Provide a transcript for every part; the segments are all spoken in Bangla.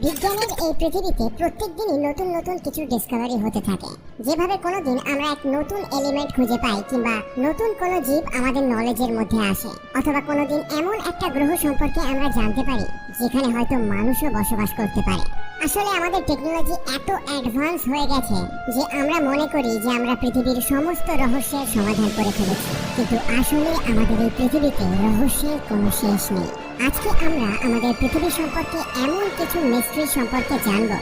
বিজ্ঞানের এই পৃথিবীতে প্রত্যেক দিনই নতুন নতুন কিছু ডিসকভারি হতে থাকে। যেভাবে কোনোদিন আমরা এক নতুন এলিমেন্ট খুঁজে পাই কিংবা নতুন কোনো জীব আমাদের নলেজের মধ্যে আসে, অথবা কোনোদিন এমন একটা গ্রহ সম্পর্কে আমরা জানতে পারি যেখানে হয়তো মানুষও বসবাস করতে পারে। আসলে আমাদের টেকনোলজি এত অ্যাডভান্স হয়ে গেছে যে আমরা মনে করি যে আমরা পৃথিবীর সমস্ত রহস্যের সমাধান করে ফেলেছি, কিন্তু আসলে আমাদের এই পৃথিবীতে রহস্যের কোনো শেষ নেই। আজকে আমরা আমাদের পৃথিবী সম্পর্কে এমন কিছু মিস্ট্রি সম্পর্কে জানব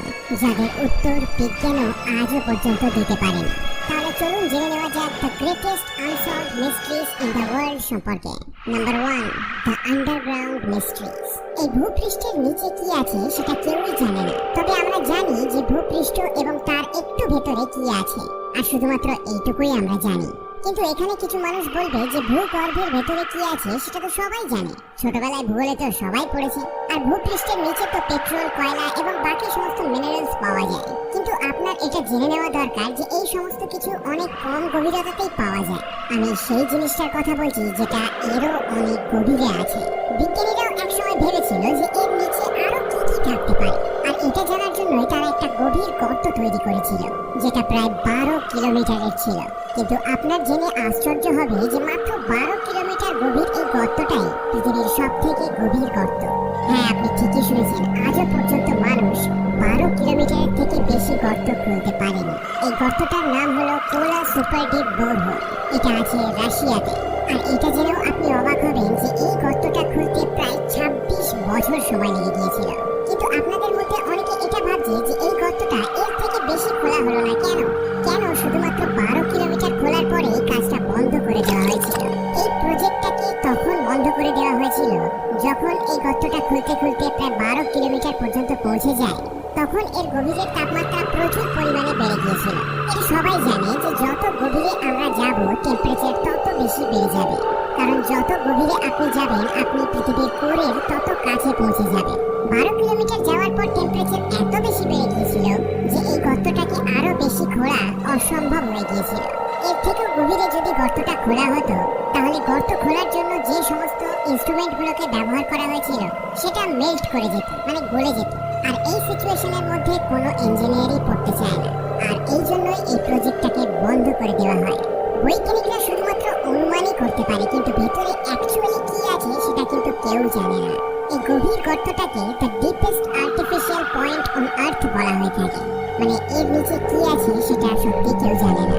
যাদের উত্তর বিজ্ঞানও আজও পর্যন্ত দিতে পারেনি। তাহলে চলুন জেনে নেওয়া যাক the greatest unsolved mysteries in the world সম্পর্কে। Number 1, the underground mysteries. এই ভূপৃষ্ঠের নিচে কি আছে সেটা কেউই জানে না, তবে আমরা জানি যে ভূপৃষ্ঠ এবং তার একটু ভেতরে কি আছে, আর শুধুমাত্র এইটুকুই আমরা জানি। কিন্তু এখানে কিছু মানুষ বলবে যে ভূগর্ভের ভেতরে কি আছে সেটা তো সবাই জানে, ছোটবেলায় ভূগোলে তো সবাই পড়েছে, আর ভূপৃষ্ঠের নিচে তো পেট্রোল, কয়লা এবং বাকি সমস্ত মিনারেলস পাওয়া যায়। কিন্তু আপনার এটা জেনে নেওয়া দরকার যে এই সমস্ত কিছু অনেক কম গভীরতাতেই পাওয়া যায়। আমি সেই জিনিসটার কথা বলছি যেটা এরও অনেক গভীরে আছে। বিজ্ঞানীরাও একসময় ভেবেছিল যে এর নিচে আরো কি কি থাকতে পারে, আর এটা জানার জন্যই তারা একটা গভীর গর্ত তৈরি করেছিল যেটা প্রায় 12 কিলোমিটারের ছিল। কিন্তু আপনার জেনে আশ্চর্য হবে যে মাত্র 12 কিলোমিটার গভীর এই গর্তটাই পৃথিবীর সব থেকে গভীর গর্ত। হ্যাঁ, আপনি ঠিকই শুনেছেন, আজও পর্যন্ত মানুষ 12 কিলোমিটারের থেকে বেশি গর্ত খুলতে পারেনি। এই গর্তটার নাম হলো কোলা সুপার ডিপ বোরহোল। এটা আছে রাশিয়াতে। আর এটা জেনেও আপনি অবাক হবেন যে এই গর্তটা খুলতে প্রায় 26 বছর সময় লেগে গিয়েছিল। কিন্তু আপনাদের মধ্যে অনেকে এটা ভাবছে যে এই গর্তটা এর থেকে বেশি খোলা হলো না কেন? কেন শুধুমাত্র 12 কিলোমিটার খোলার পরে এই কাজটা বন্ধ করে দেওয়া হয়েছিল? এই প্রজেক্টটাকে তখন বন্ধ করে দেওয়া হয়েছিল যখন এই গর্তটা খুলতে খুলতে প্রায় 12 কিলোমিটার পর্যন্ত পৌঁছে যায়। তখন এর গভীরের তাপমাত্রা প্রচুর পরিমাণে বেড়ে গিয়েছিল। এটা সবাই জানে যে যত গভীরে আমরা যাব টেম্পারেচার তত বেশি বেড়ে যাবে, কারণ যত গভীরে আপনি যাবেন আপনি পৃথিবীর কোরের তত কাছে পৌঁছে যাবেন। 12 কিলোমিটার যাওয়ার পর টেম্পারেচার এত বেশি বেড়ে গিয়েছিল যে এই গর্তটাকে আরো বেশি খোঁড়া অসম্ভব হয়ে গিয়েছিল। এর থেকেও গভীরে যদি গর্তটা খোঁড়া হতো তাহলে গর্ত খোলার জন্য যে সমস্ত ইনস্ট্রুমেন্টগুলোকে ব্যবহার করা হয়েছিল সেটা মেল্ট করে যেত, মানে গলে যেত। আর এই সিচুয়েশনের মধ্যে কোনো ইঞ্জিনিয়ারই পড়তে চায় না, আর এই জন্যই এই প্রজেক্টটাকে বন্ধ করে দেওয়া হয়। বৈজ্ঞানিকরা শুধুমাত্র অনুমানই করতে পারে, কিন্তু ভেতরে অ্যাকচুয়ালি কি আছে সেটা কিন্তু কেউ জানে না। এই গভীর গর্তটাকে the deepest artificial point on earth বলা হয়ে থাকে। মানে এর নিচে কি আছে সেটা সত্যি কেউ জানে না,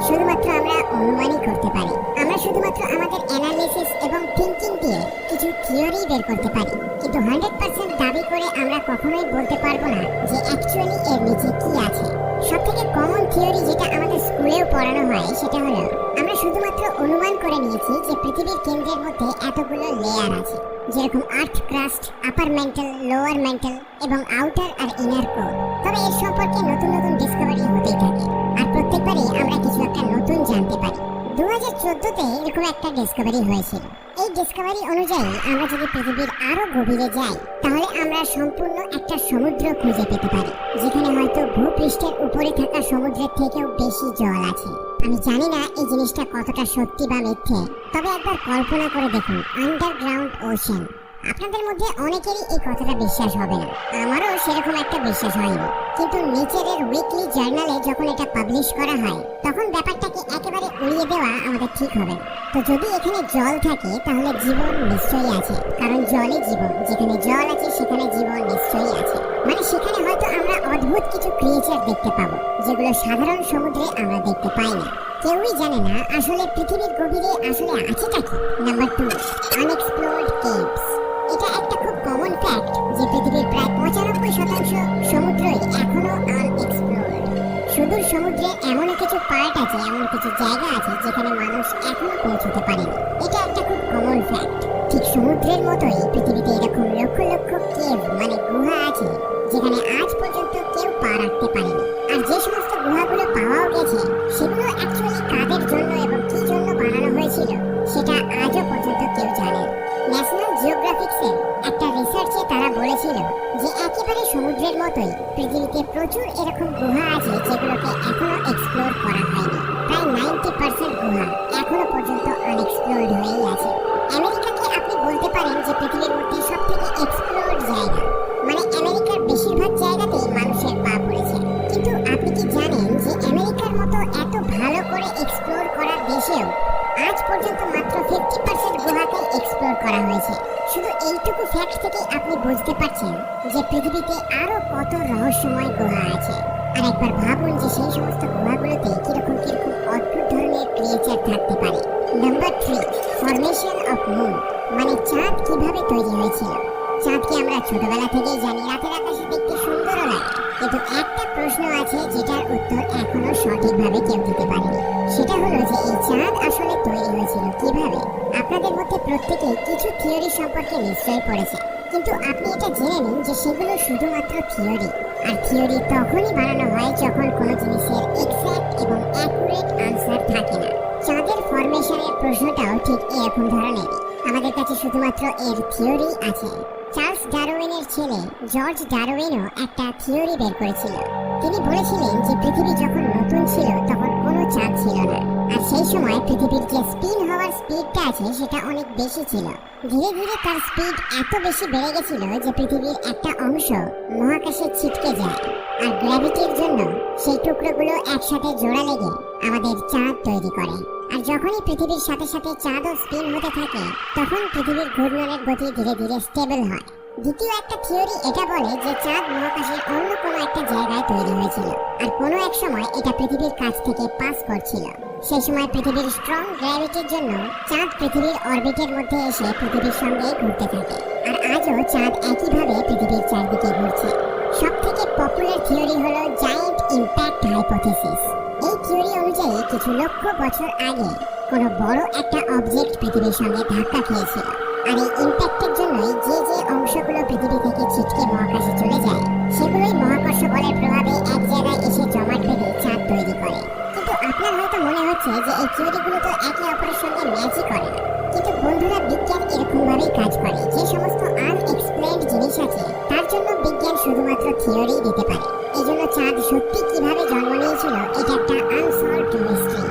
শুধুমাত্র আমরা অনুমানই করতে পারি। আমরা শুধুমাত্র আমাদের অ্যানালিসিস এবং থিংকিং দিয়ে কিছু থিওরি বের করতে পারি, কিন্তু 100% দাবি করে আমরা কখনোই বলতে পারবো না যে অ্যাকচুয়ালি এর নিচে কি আছে। সবথেকে কমন থিওরি যেটা আমাদের স্কুলেও পড়ানো হয় সেটা হলো আমরা শুধুমাত্র অনুমান করে নিয়েছি যে পৃথিবীর কেন্দ্রের মধ্যে এতগুলো লেয়ার আছে, যেরকম আর্থ ক্রাস্ট, আপার মেন্টাল, লোয়ার মেন্টাল এবং আউটার আর ইনার কোর। তবে এর সম্পর্কে নতুন নতুন ডিসকভারি হতেই থাকে, আর প্রত্যেকবারই আমরা কিছু একটা নতুন জানতে পারি। 2014তে এরকম একটা ডিসকভারি হয়েছিল। এই ডিসকভারি অনুযায়ী আমরা যদি পৃথিবীর আরো গভীরে যাই তাহলে আমরা সম্পূর্ণ একটা সমুদ্র খুঁজে পেতে পারি, যেখানে হয়তো ভূপৃষ্ঠের উপরে থাকা সমুদ্রের থেকেও বেশি জল আছে। আমি জানি না এই জিনিসটা কতটা সত্যি বা মিথ্যে, তবে একবার কল্পনা করে দেখুন আন্ডারগ্রাউন্ড ওশেন। আপনাদের মধ্যে অনেকেরই এই কথাটা বিশ্বাস হবে না, আমারও সেরকম একটা বিশ্বাস হয়নি। কিন্তু নেচারের উইকলি জার্নালে যখন এটা পাবলিশ করা হয় তখন ব্যাপারটাকে একেবারে উড়িয়ে দেওয়া আমাদের ঠিক হবে না। তো যদি এখানে জল থাকে তাহলে জীবন নিশ্চয়ই আছে, কারণ জলই জীবন। যেখানে জল আছে সেখানে জীবন নিশ্চয়ই আছে। মানে সেখানে হয়তো আমরা অদ্ভুত কিছু ক্রিয়েচার দেখতে পাবো যেগুলো সাধারণ সমুদ্রে আমরা দেখতে পাই না। কেউই জানে না আসলে পৃথিবীর গভীরে আসলে আছেটা কি। Number 2, unexplored caves. এটা একটা খুব কমন ফ্যাক্ট যে পৃথিবীর প্রায় 95% সমুদ্রই এখনো আনএক্সপ্লোরড। সুদূর সমুদ্রে এমন কিছু পার্ট আছে, এমন কিছু জায়গা আছে যেখানে মানুষ এখনো পৌঁছতে পারেনি। এটা একটা খুব কমন ফ্যাক্ট। ঠিক সমুদ্রের মতোই পৃথিবীতে এরকম লক্ষ লক্ষ কেভ মানে গুহা আছে যেখানে আজ পর্যন্ত কেউ পা রাখতে পারেনি। আর যে সমস্ত গুহাগুলো পাওয়াও গেছে সেগুলো অ্যাকচুয়ালি কাদের জন্য এবং কি জন্য বানানো হয়েছিল সেটা আজও পর্যন্ত কেউ জানে না। ন্যাশনাল জিওগ্রাফিক্সের একটা রিসার্চে তারা বলেছিল যে একেবারে সমুদ্রের মতোই পৃথিবীতে প্রচুর এরকম গুহা আছে যেগুলোকে এখনো এক্সপ্লোর করা হয়নি। প্রায় 90% গুহা এখনো পর্যন্ত আনএক্সপ্লোরড হয়েই আছে। আমেরিকাকে আপনি বলতে পারেন যে পৃথিবীর মধ্যে সবথেকে এক্সপ্লোরড জায়গা, মানে আমেরিকার বেশিরভাগ ফ্যাক্ট থেকে আপনি বুঝতে পারছেন যে পৃথিবীতে আরো কত রহস্যময় গুহা আছে। আর একবার ভাবুন যে সেই সমস্ত গুহাগুলোতে কিরকম কিরকম অদ্ভুত ধরনের ক্রিয়েচার থাকতে পারে। নাম্বার 3, ফরমেশন অফ মুন, মানে চাঁদ কিভাবে তৈরি হয়েছিল। চাঁদকে আমরা ছোটবেলা থেকেই জানি রাতের আকাশে দেখতে সুন্দরও লাগে, কিন্তু একটা প্রশ্ন আছে যেটার উত্তর এখনো সঠিকভাবে কেউ দিতে পারেনি। সেটা হলো যে এই চাঁদ আসলে তৈরি হয়েছিল কিভাবে। আপনাদের মধ্যে প্রত্যেকেই কিছু থিওরি সম্পর্কে নিশ্চয়ই পড়েছে, কিন্তু আপনি এটা জেনে নিন যে সেগুলো শুধুমাত্র থিওরি। আর থিওরি তখনই বানানো হয় যখন কোনো জিনিসের এক্সাক্ট এবং অ্যাকুরেট আনসার থাকে না। চাঁদের ফরমেশনের প্রশ্নটাও ঠিক এরকম ধরনের। আমাদের কাছে শুধুমাত্র এর থিওরি আছে। চার্লস ডারউইনের ছেলে জর্জ ডারউইনও একটা থিওরি বের করেছিল। তিনি বলেছিলেন যে পৃথিবী যখন নতুন ছিল তখন কোনো চাঁদ ছিল না, আর সেই সময় পৃথিবীর যে স্পিন হওয়ার স্পিডটা আছে সেটা অনেক বেশি ছিল। ধীরে ধীরে তার স্পিড এত বেশি বেড়ে গেছিল যে পৃথিবীর একটা অংশ মহাকাশে ছিটকে যায়, আর গ্র্যাভিটির জন্য সেই টুকরোগুলো একসাথে জোড়া লেগে আমাদের চাঁদ তৈরি করে। আর যখনই পৃথিবীর সাথে সাথে চাঁদও স্পিন হতে থাকে তখন পৃথিবীর ঘূর্ণনের গতি ধীরে ধীরে স্টেবল হয়। দ্বিতীয় একটা থিওরি এটা বলে যে চাঁদ মহাকাশের অন্য কোনো একটা জায়গায় তৈরি হয়েছিল, আর কোনো এক সময় এটা পৃথিবীর কাছ থেকে পাস করছিল। সেই সময় পৃথিবীর স্ট্রং গ্র্যাভিটির জন্য চাঁদ পৃথিবীর অরবিটের মধ্যে এসে পৃথিবীর সঙ্গে ঘুরতে থাকে, আর আজও চাঁদ একইভাবে পৃথিবীর চারদিকে ঘুরছে। সবথেকে পপুলার থিওরি হলো জায়ান্ট ইম্প্যাক্ট হাইপোথিসিস। এই থিওরি অনুযায়ী কিছু লক্ষ বছর আগে কোনো বড় একটা অবজেক্ট পৃথিবীর সঙ্গে ধাক্কা খেয়েছিল, আর এই ইম্প্যাক্টের জন্যই যে যে অংশগুলো পৃথিবী থেকে ছিটকে মহাকাশে চলে যায় সেগুলোই মহাকর্ষ বলের প্রভাবে এক জায়গায় এসে জমাট বেঁধে চাঁদ তৈরি করে। কিন্তু আপনার হয়তো মনে হচ্ছে যে এই থিওরিগুলো তো একে অপরের সঙ্গে ম্যাচই করে না। কিন্তু বন্ধুরা, বিজ্ঞান এরকম ভাবেই কাজ করে। যে সমস্ত আনএক্সপ্লেইনড জিনিস আছে তার জন্য বিজ্ঞান শুধুমাত্র থিওরি দিতে পারে। এই জন্য চাঁদ সত্যি কিভাবে জন্ম নিয়েছিল এটা একটা unsolved mystery.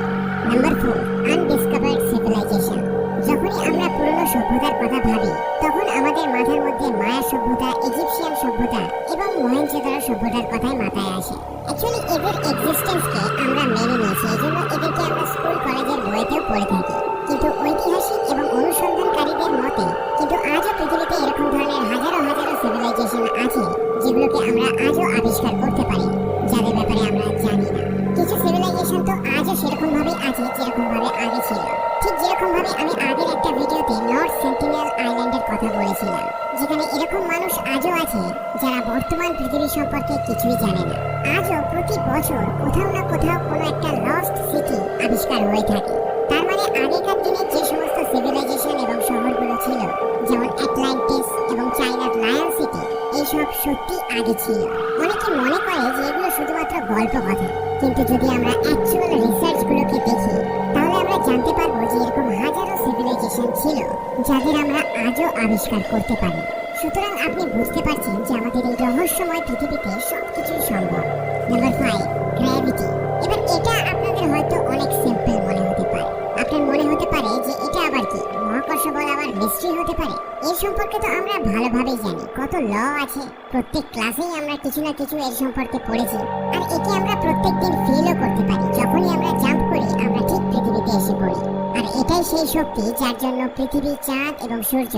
Number 4, undiscovered civilisation. যখনই আমরা পুরনো সভ্যতার কথা ভাবি তখন আমাদের মাথার মধ্যে মায়া সভ্যতা, ইজিপশিয়ান সভ্যতা এবং মহেঞ্জোদারো সভ্যতার কথাই মাথায় আসে। অ্যাকচুয়ালি এদের এক্সিস্টেন্সকে আমরা মেনে নিয়েছি, এই জন্য এদেরকে আমরা স্কুল কলেজের বইতেও পড়ে থাকি। কিন্তু ঐতিহাসিক এবং অনুসন্ধানকারীদের মতে কিন্তু আজও পৃথিবীতে এরকম ধরনের হাজারো হাজারো সিভিলাইজেশন আছে যেগুলোকে আমরা আজও আবিষ্কার করতে পারি, যাদের ব্যাপারে আমরা জানি না। কিছু সিভিলাইজেশন তো আজও সেরকম ভাবে আছে যেরকম ভাবে আগে ছিল। ঠিক যেরকম ভাবে আমি আগের একটা ভিডিওতে নর্থ সেন্টিনেল আইল্যান্ডের কথা বলেছিলাম, যেখানে এরকম মানুষ আজও আছে যারা বর্তমান পৃথিবী সম্পর্কে কিছুই জানে না। আজও প্রতি বছর কোথাও না কোথাও কোনো একটা লস্ট সিটি আবিষ্কার হয়ে থাকে। তার মানে আগেকার দিনে যে সমস্ত সিভিলাইজেশন এবং শহরগুলো ছিল, যেমন অ্যাটলান্টিস এবং চায়নার লায়ন সিটি, এইসব সত্যি আগে ছিল। অনেকে মনে করে যে এগুলো শুধুমাত্র গল্প কথা, কিন্তু যদি আমরা অ্যাকচুয়াল রিসার্চগুলোকে দেখি তাহলে আমরা জানতে পারবো যে এরকম হাজারো সিভিলাইজেশন ছিল যাদের আমরা আজও আবিষ্কার করতে পারি। সুতরাং আপনি বুঝতে পারছেন যে আমাদের এই রহস্যময় পৃথিবীতে সবকিছুই সম্ভব। Number 5, gravity. এবার এটা আপনাদের হয়তো অনেক সিম্পল মনে হতে পারে। আপনার মনে হতে পারে যে এটা আবার কি, মহাকর্ষ বল আবার মিস্ট্রি হতে পারে? এর সম্পর্কে তো আমরা ভালোভাবেই জানি, কত ল আছে, প্রত্যেক ক্লাসেই আমরা কিছু না কিছু এর সম্পর্কে পড়েছি। আর একে আমরা প্রত্যেকদিন ফিলও করতে পারি। যখনই আমরা জাম্প করি আমরা ঠিক পৃথিবীতে এসে পড়ি। আর এটাই সেই শক্তি যার জন্য পৃথিবী, চাঁদ এবং সূর্য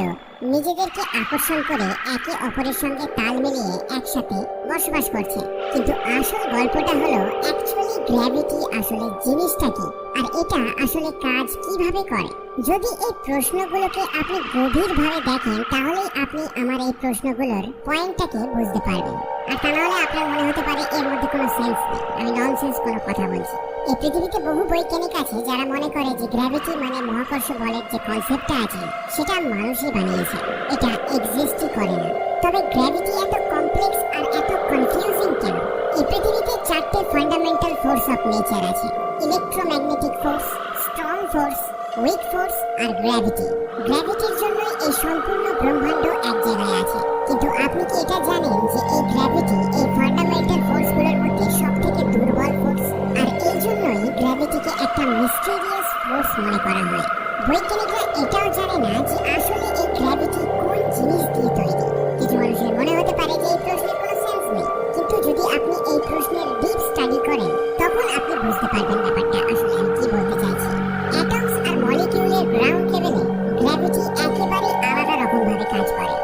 নিজেদেরকে আকর্ষণ করে একে অপরের সঙ্গে তাল মিলিয়ে একসাথে বসবাস করছে। কিন্তু আসল গল্পটা হলো অ্যাকচুয়ালি গ্র্যাভিটি আসলে জিনিসটা কি, আর এটা আসলে কাজ কিভাবে করে। যদি এই প্রশ্নগুলোকে আপনি গভীরভাবে দেখেন তাহলেই আপনি আমার এই প্রশ্নগুলোর পয়েন্টটাকে বুঝতে পারবেন। আর তা নাহলে আপনার মনে হতে পারে এর মধ্যে কোনো সেন্স নেই, আমি ননসেন্স কোনো কথা বলছি। এই পৃথিবীতে বহু বৈজ্ঞানিক আছে যারা মনে করে যে গ্র্যাভিটি মানে মহাকর্ষ বলের যে কনসেপ্টটা আছে সেটা মানুষই বানিয়েছে, এটা এক্সিস্টই করে না। তবে গ্র্যাভিটি এত কমপ্লেক্স আর এত কনফিউজিং কেন? এই পৃথিবীতে 4টে ফান্ডামেন্টাল ফোর্স অফ নেচার আছে: electromagnetic force, strong force, weak force আর গ্র্যাভিটি। গ্র্যাভিটির জন্যই এই সম্পূর্ণ ব্রহ্মাণ্ড এক জায়গায় আছে। কিন্তু আপনি কি এটা জানেন যে এই গ্র্যাভিটি এই ফান্ডামেন্টাল ফোর্সগুলোর মধ্যে সবথেকে দুর্বল ফোর্স? আর এই জন্যই গ্র্যাভিটিকে একটা মিস্টিরিয়াস ফোর্স মনে করা হয়। বৈজ্ঞানিকরা এটাও জানে না যে আসলে এই গ্র্যাভিটি কোন জিনিস দিয়ে তৈরি। কিছু মানুষের মনে হতে পারে যে এই প্রশ্নের কোনো সেন্স নেই, কিন্তু যদি আপনি এই প্রশ্নের ডিপ স্টাডি করেন তখন আপনি বুঝতে পারবেন ব্যাপারটা আসলে আমি কি বলতে চাইছি। অ্যাটমস আর মলিকিউলের গ্রাউন্ড লেভেলে গ্র্যাভিটি একেবারে আলাদা রকম ভাবে কাজ করে।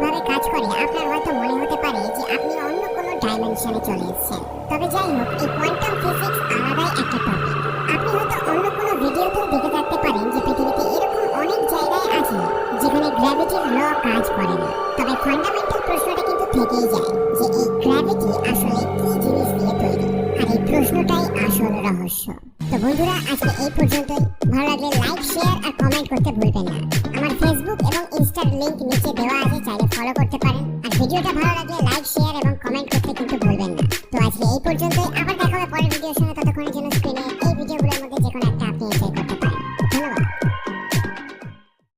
ভাবে কাজ করে আপনার হয়তো মনে হতে পারে যে আপনি অন্য কোনো ডাইমেনশনে চলে এসেছেন। তবে যাই হোক, এই কোয়ান্টাম ফিজিক্স আলাদাই একটা টপিক। আপনি হয়তো অন্য কোনো ভিডিওতেও দেখে থাকতে পারেন যে পৃথিবীতে এরকম অনেক জায়গায় আছে যেখানে গ্র্যাভিটির ল কাজ করে না। তবে ফান্ডামেন্টাল প্রশ্নটা কিন্তু থেকেই যায় যে এই গ্র্যাভিটি আসলে কি জিনিস দিয়ে তৈরি, আর এই প্রশ্নটাই আসল রহস্য। তো বন্ধুরা, আজকে এই পর্যন্তই। ভালো লাগলে লাইক, শেয়ার আর কমেন্ট করতে ভুলবেন না। আমার ফেসবুক এবং ইনস্টার লিংক নিচে দেওয়া আছে, চাইলে ফলো করতে পারেন। আর ভিডিওটা ভালো লাগলে লাইক, শেয়ার এবং কমেন্ট